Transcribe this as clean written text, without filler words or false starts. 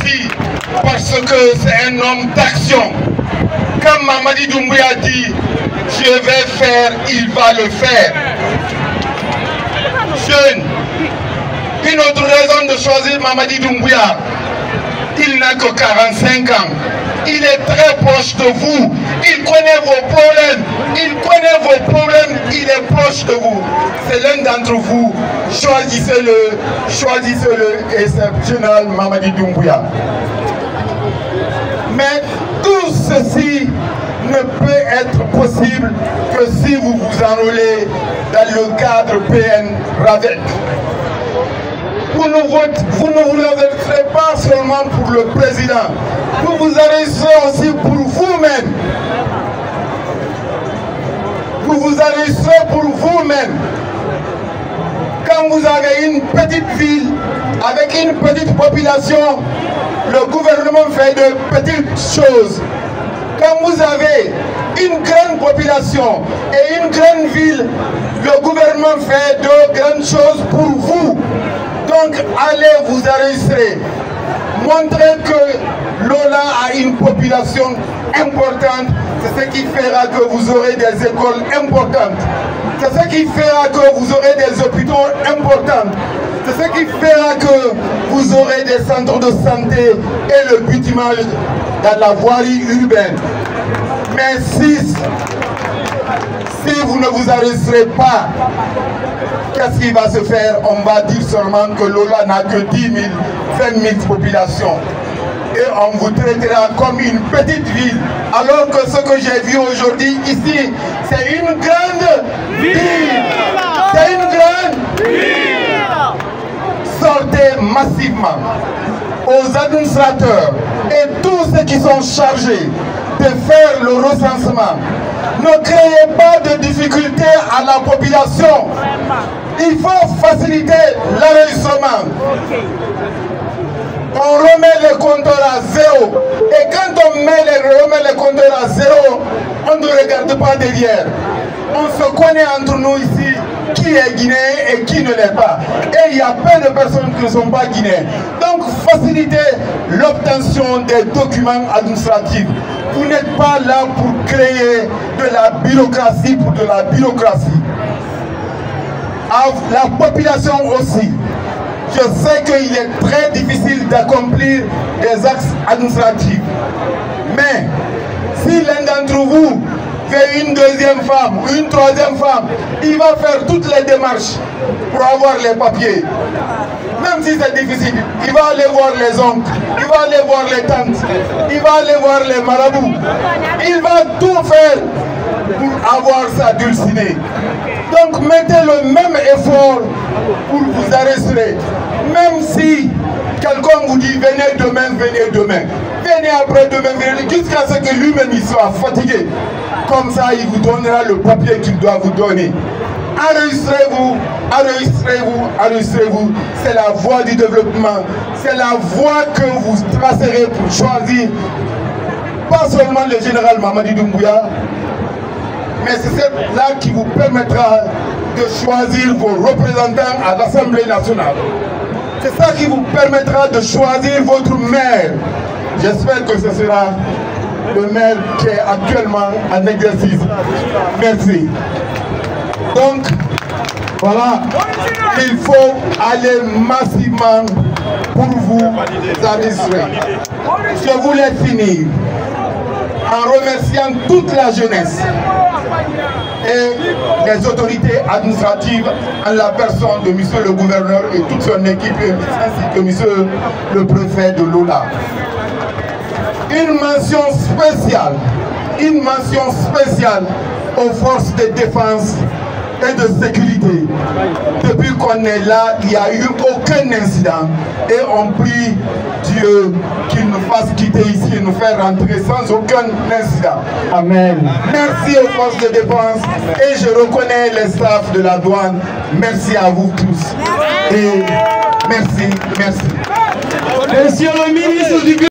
ici parce que c'est un homme d'action. Comme Mamadi Doumbouya dit, je vais faire, il va le faire. Jeune, une autre raison de choisir Mamadi Doumbouya, il n'a que 45 ans. Il est très proche de vous. Il connaît vos problèmes. Il est proche de vous. C'est l'un d'entre vous. Choisissez-le. Et c'est général Mamadi Doumbouya. Mais tout ceci ne peut être possible que si vous vous enrôlez dans le cadre PN RAVEC. Vous ne vous arrêterez pas seulement pour le président, vous vous arrêterez aussi pour vous-même. Vous vous arrêterez pour vous-même. Quand vous avez une petite ville avec une petite population, le gouvernement fait de petites choses. Quand vous avez une grande population et une grande ville, le gouvernement fait de grandes choses pour vous. Donc allez vous enregistrer. Montrez que Lola a une population importante. C'est ce qui fera que vous aurez des écoles importantes. C'est ce qui fera que vous aurez des hôpitaux importants. C'est ce qui fera que vous aurez des centres de santé et le bitumage dans la voirie urbaine. Mais si vous ne vous arrêterez pas, qu'est-ce qui va se faire? On va dire seulement que Lola n'a que 10 000, 20 000 populations. Et on vous traitera comme une petite ville. Alors que ce que j'ai vu aujourd'hui ici, c'est une grande ville. C'est une grande ville. Sortez massivement aux administrateurs et tous ceux qui sont chargés de faire le recensement. Ne créez pas de difficultés à la population. Il faut faciliter l'enregistrement. On remet les compteurs à zéro. Et quand on remet les compteurs à zéro, on ne regarde pas derrière. On se connaît entre nous ici qui est guinéen et qui ne l'est pas. Et il y a plein de personnes qui ne sont pas guinéennes. Donc facilitez l'obtention des documents administratifs. Vous n'êtes pas là pour créer de la bureaucratie pour de la bureaucratie. La population aussi. Je sais qu'il est très difficile d'accomplir des actes administratifs. Mais si l'un d'entre vous fait une deuxième femme ou une troisième femme, il va faire toutes les démarches pour avoir les papiers. Même si c'est difficile, il va aller voir les oncles, il va aller voir les tantes, il va aller voir les marabouts. Il va tout faire pour avoir sa dulcinée. Donc mettez le même effort pour vous arrêter. Même si quelqu'un vous dit venez demain, venez après-demain, jusqu'à ce que lui-même il soit fatigué. Comme ça, il vous donnera le papier qu'il doit vous donner. Enregistrez-vous, enregistrez-vous, enregistrez-vous. C'est la voie du développement. C'est la voie que vous tracerez pour choisir pas seulement le général Mamadi Doumbouya, mais c'est celle-là qui vous permettra de choisir vos représentants à l'Assemblée nationale. C'est ça qui vous permettra de choisir votre maire. J'espère que ce sera le maire qui est actuellement en exercice. Merci. Donc, voilà, il faut aller massivement pour vous enregistrer. Je voulais finir en remerciant toute la jeunesse et les autorités administratives en la personne de monsieur le gouverneur et toute son équipe ainsi que monsieur le préfet de Lola. Une mention spéciale aux forces de défense et de sécurité. Depuis qu'on est là, il n'y a eu aucun incident et on prie Dieu qu'il nous fasse quitter ici et nous faire rentrer sans aucun incident. Amen. Merci aux forces de défense et je reconnais les staffs de la douane. Merci à vous tous. Et merci. Monsieur le ministre du